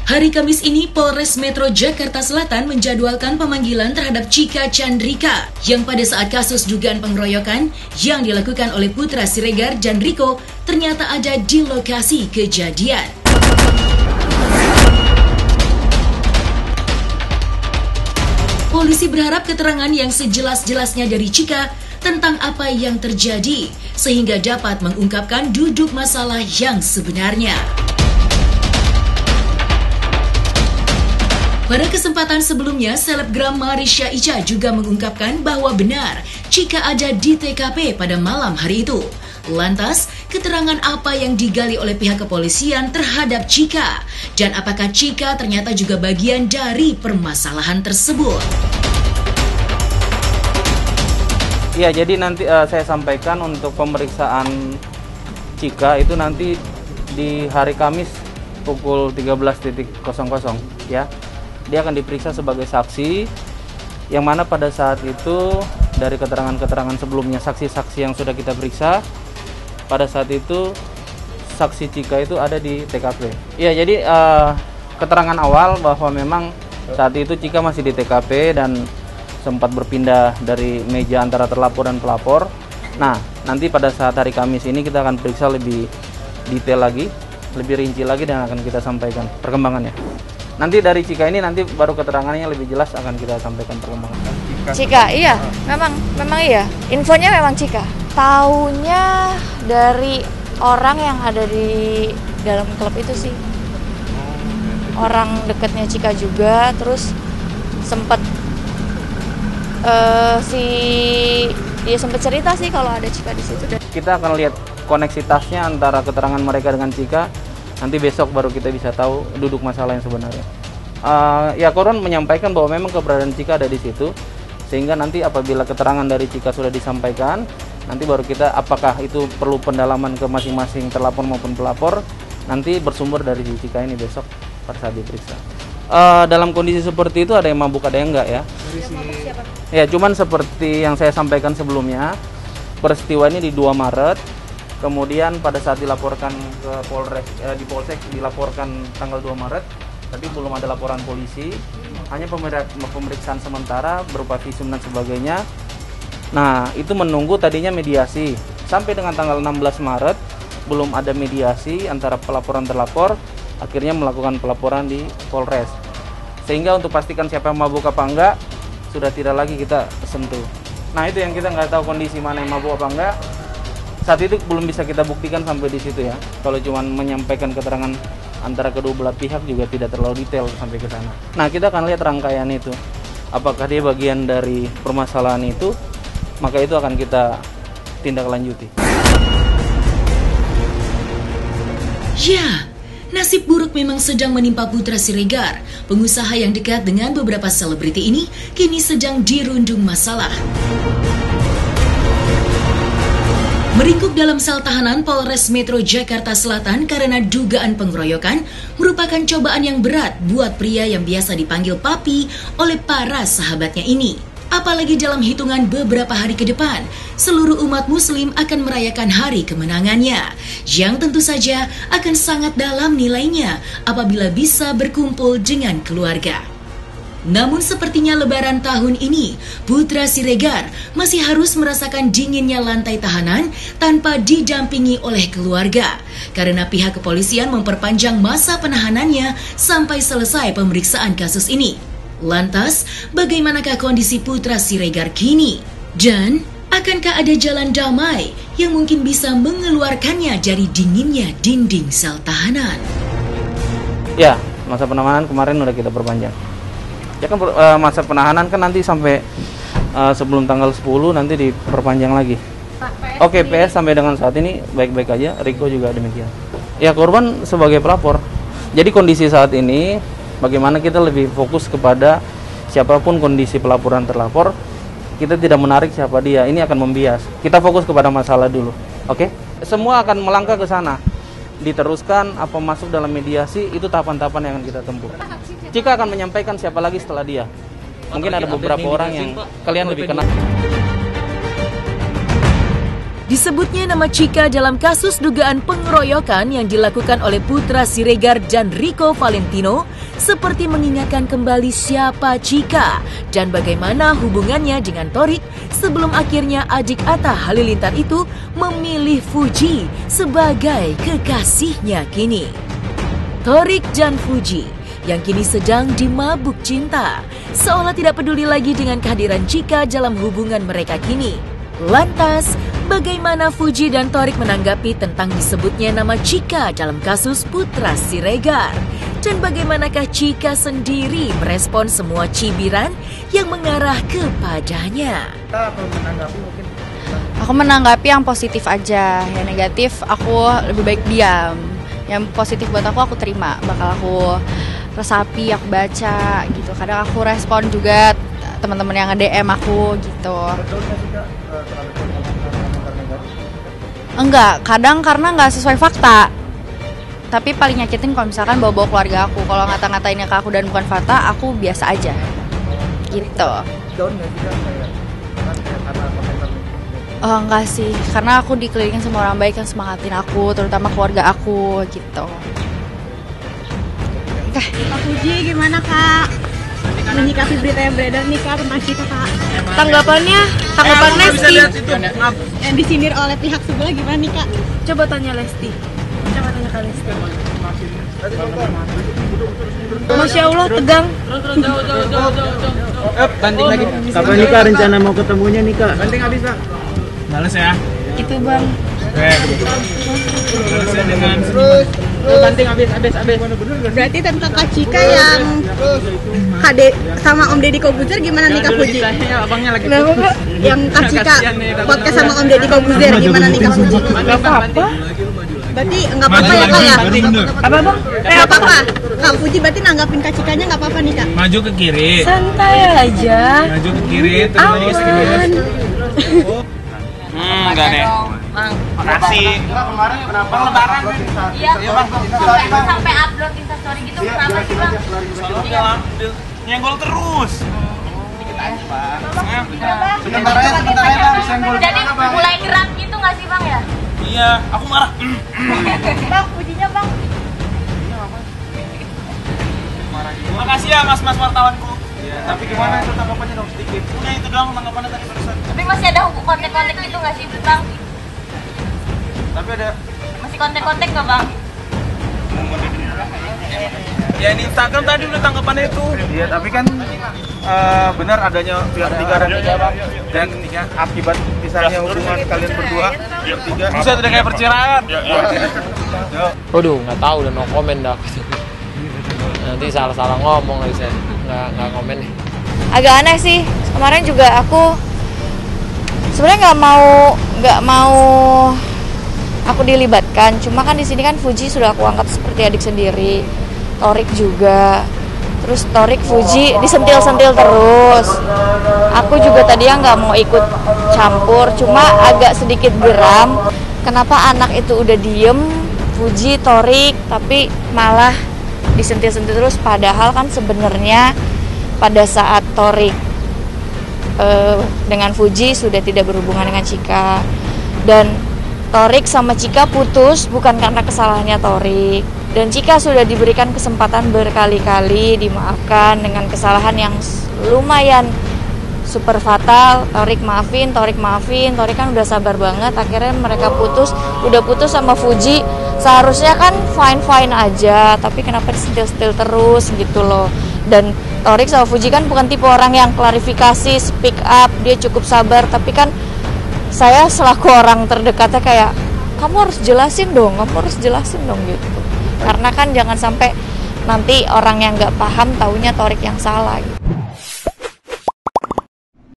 Hari Kamis ini, Polres Metro Jakarta Selatan menjadwalkan pemanggilan terhadap Chika Chandrika yang pada saat kasus dugaan pengeroyokan yang dilakukan oleh putra Siregar dan Riko ternyata ada di lokasi kejadian. Polisi berharap keterangan yang sejelas-jelasnya dari Chika tentang apa yang terjadi sehingga dapat mengungkapkan duduk masalah yang sebenarnya. Pada kesempatan sebelumnya, selebgram Marisha Ica juga mengungkapkan bahwa benar Chika ada di TKP pada malam hari itu. Lantas, keterangan apa yang digali oleh pihak kepolisian terhadap Chika? Dan apakah Chika ternyata juga bagian dari permasalahan tersebut? Ya, jadi nanti saya sampaikan untuk pemeriksaan Chika itu nanti di hari Kamis pukul 13.00 ya. Dia akan diperiksa sebagai saksi, yang mana pada saat itu dari keterangan-keterangan sebelumnya saksi-saksi yang sudah kita periksa, pada saat itu saksi Chika itu ada di TKP. Ya, jadi keterangan awal bahwa memang saat itu Chika masih di TKP dan sempat berpindah dari meja antara terlapor dan pelapor. Nah, nanti pada saat hari Kamis ini kita akan periksa lebih detail lagi, lebih rinci lagi dan akan kita sampaikan perkembangannya. Nanti dari Chika ini nanti baru keterangannya lebih jelas akan kita sampaikan perkembangan. Chika, iya, memang iya. Infonya memang Chika. Taunya dari orang yang ada di dalam klub itu sih. Orang dekatnya Chika juga, terus sempat dia sempat cerita sih kalau ada Chika di situ. Kita akan lihat koneksitasnya antara keterangan mereka dengan Chika. Nanti besok baru kita bisa tahu duduk masalah yang sebenarnya. Ya, korban menyampaikan bahwa memang keberadaan Chika ada di situ, sehingga nanti apabila keterangan dari Chika sudah disampaikan, nanti baru kita apakah itu perlu pendalaman ke masing-masing terlapor maupun pelapor, nanti bersumber dari Chika ini besok pada saat diperiksa. Dalam kondisi seperti itu ada yang mabuk, ada yang enggak ya? Ya, cuman seperti yang saya sampaikan sebelumnya, peristiwa ini di 2 Maret. Kemudian pada saat dilaporkan ke Polres, di Polsek dilaporkan tanggal 2 Maret, tapi belum ada laporan polisi, hanya pemeriksaan sementara berupa visum dan sebagainya. Nah, itu menunggu tadinya mediasi. Sampai dengan tanggal 16 Maret, belum ada mediasi antara pelaporan terlapor, akhirnya melakukan pelaporan di Polres. Sehingga untuk pastikan siapa yang mabuk apa enggak, sudah tidak lagi kita sentuh. Nah, itu yang kita nggak tahu kondisi mana yang mabuk apa enggak. Saat itu belum bisa kita buktikan sampai di situ ya. Kalau cuma menyampaikan keterangan antara kedua belah pihak juga tidak terlalu detail sampai ke sana. Nah, kita akan lihat rangkaian itu. Apakah dia bagian dari permasalahan itu, maka itu akan kita tindak lanjuti. Ya, nasib buruk memang sedang menimpa putra Siregar. Pengusaha yang dekat dengan beberapa selebriti ini kini sedang dirundung masalah. Meringkuk dalam sel tahanan Polres Metro Jakarta Selatan karena dugaan pengeroyokan merupakan cobaan yang berat buat pria yang biasa dipanggil papi oleh para sahabatnya ini. Apalagi dalam hitungan beberapa hari ke depan, seluruh umat muslim akan merayakan hari kemenangannya, yang tentu saja akan sangat dalam nilainya apabila bisa berkumpul dengan keluarga. Namun sepertinya lebaran tahun ini, putra Siregar masih harus merasakan dinginnya lantai tahanan tanpa didampingi oleh keluarga, karena pihak kepolisian memperpanjang masa penahanannya sampai selesai pemeriksaan kasus ini. Lantas, bagaimanakah kondisi putra Siregar kini? Dan akankah ada jalan damai yang mungkin bisa mengeluarkannya dari dinginnya dinding sel tahanan? Ya, masa penahanan kemarin udah kita perpanjang. Ya kan masa penahanan kan nanti sampai sebelum tanggal 10 nanti diperpanjang lagi. Oke, PS sampai dengan saat ini baik-baik aja, Riko juga demikian. Ya, korban sebagai pelapor. Jadi kondisi saat ini bagaimana kita lebih fokus kepada siapapun kondisi pelaporan terlapor, kita tidak menarik siapa dia, ini akan membias. Kita fokus kepada masalah dulu. Oke? Semua akan melangkah ke sana. Diteruskan apa masuk dalam mediasi, itu tahapan-tahapan yang akan kita tempuh. Chika akan menyampaikan siapa lagi setelah dia. Mungkin ada beberapa orang yang kalian lebih kenal. Disebutnya nama Cika dalam kasus dugaan pengeroyokan yang dilakukan oleh Putra Siregar dan Rico Valentino seperti mengingatkan kembali siapa Cika dan bagaimana hubungannya dengan Thorik sebelum akhirnya adik Atta Halilintar itu memilih Fuji sebagai kekasihnya kini. Thorik dan Fuji yang kini sedang dimabuk cinta seolah tidak peduli lagi dengan kehadiran Cika dalam hubungan mereka kini. Lantas, bagaimana Fuji dan Thorik menanggapi tentang disebutnya nama Cika dalam kasus Putra Siregar? Dan bagaimanakah Cika sendiri merespon semua cibiran yang mengarah kepadanya? Aku menanggapi yang positif aja, yang negatif aku lebih baik diam. Yang positif buat aku terima, bakal aku resapi, aku baca gitu. Kadang aku respon juga teman-teman yang nge-DM aku gitu. Enggak, kadang karena nggak sesuai fakta. Tapi paling nyakitin kalau misalkan bawa-bawa keluarga aku. Kalau ngata-ngatainnya ke aku dan bukan fakta, aku biasa aja. Gitu. Oh enggak sih, karena aku dikelilingin sama orang baik yang semangatin aku, terutama keluarga aku gitu. Kak Fuji gimana Kak? Menyikapi berita yang beredar nih Kak tentang Cika Kak? Tanggapan Lesti yang disindir oleh pihak sebelah gimana nih Kak? Coba tanya Lesti. Coba tanya Kak Lesti. Masya Allah tegang. Banting lagi. Kapan nih Kak rencana mau ketemunya nih Kak? Banting habis Pak. Males ya? Itu Bang. Balesnya dengan Banting habis. Berarti tentang Kak Cika yang HD sama Om Deddy Kobuzer gimana nih Kak Fuji? Abangnya lagi. Kenapa Kak? Yang Kak Cika podcast sama Om Deddy Kobuzer gimana nih Kak Fuji? Enggak apa-apa. Berarti nggak apa-apa ya Kak ya? Apa Bang? Nggak apa-apa. Kak Fuji berarti nanggapin Kak Cikanya nggak apa-apa nih Kak? maju ke kiri. Santai aja. Maju ke kiri terus lagi ke kiri. Enggak deh. Makasih. Kemarin kenapa lebaran? Iya, Bang. Sampai upload Instastory gitu kenapa sih, Bang? Soalnya nyenggol terus. Sebentar aja Bang. Senggol. Jadi mulai gerak gitu nggak sih, Bang ya? Iya, aku marah. Bang, pujinya, Bang. Makasih ya mas-mas wartawanku. Ya, tapi gimana itu tanggapannya dong sedikit? Udah itu doang tanggapannya tadi barusan. Tapi masih ada kontak-kontak gitu nggak sih, Bang? Tapi ada Masih kontak-kontak nggak, Bang? Ya di Instagram tadi udah tanggapannya itu. iya, tapi kan benar adanya pihak ketiga dan akibat misalnya hubungan kalian berdua bertiga Bisa tidak kayak perceraian. Waduh, nggak tahu dan no comment dah. Nanti salah-salah ngomong lagi saya. Nggak komen nih. Agak aneh sih. Kemarin juga aku sebenarnya nggak mau aku dilibatkan. Cuma kan di sini kan Fuji sudah aku anggap seperti adik sendiri. Thorik juga. Terus Thorik Fuji disentil-sentil terus. Aku juga tadinya nggak mau ikut campur. Cuma agak sedikit geram. Kenapa anak itu udah diem, Fuji, Thorik, tapi malah disentil-sentil terus. Padahal kan sebenarnya pada saat Thorik dengan Fuji sudah tidak berhubungan dengan Cika, dan Thorik sama Cika putus bukan karena kesalahannya Thorik, dan Cika sudah diberikan kesempatan berkali-kali dimaafkan dengan kesalahan yang lumayan super fatal. Thorik maafin, Thorik kan udah sabar banget. Akhirnya mereka udah putus sama Fuji. Seharusnya kan fine aja, tapi kenapa disentil-sentil terus gitu loh. Dan Thorik sama Fuji kan bukan tipe orang yang klarifikasi, speak up, dia cukup sabar. Tapi kan saya selaku orang terdekatnya kayak, kamu harus jelasin dong gitu. Karena kan jangan sampai nanti orang yang nggak paham taunya Thorik yang salah gitu.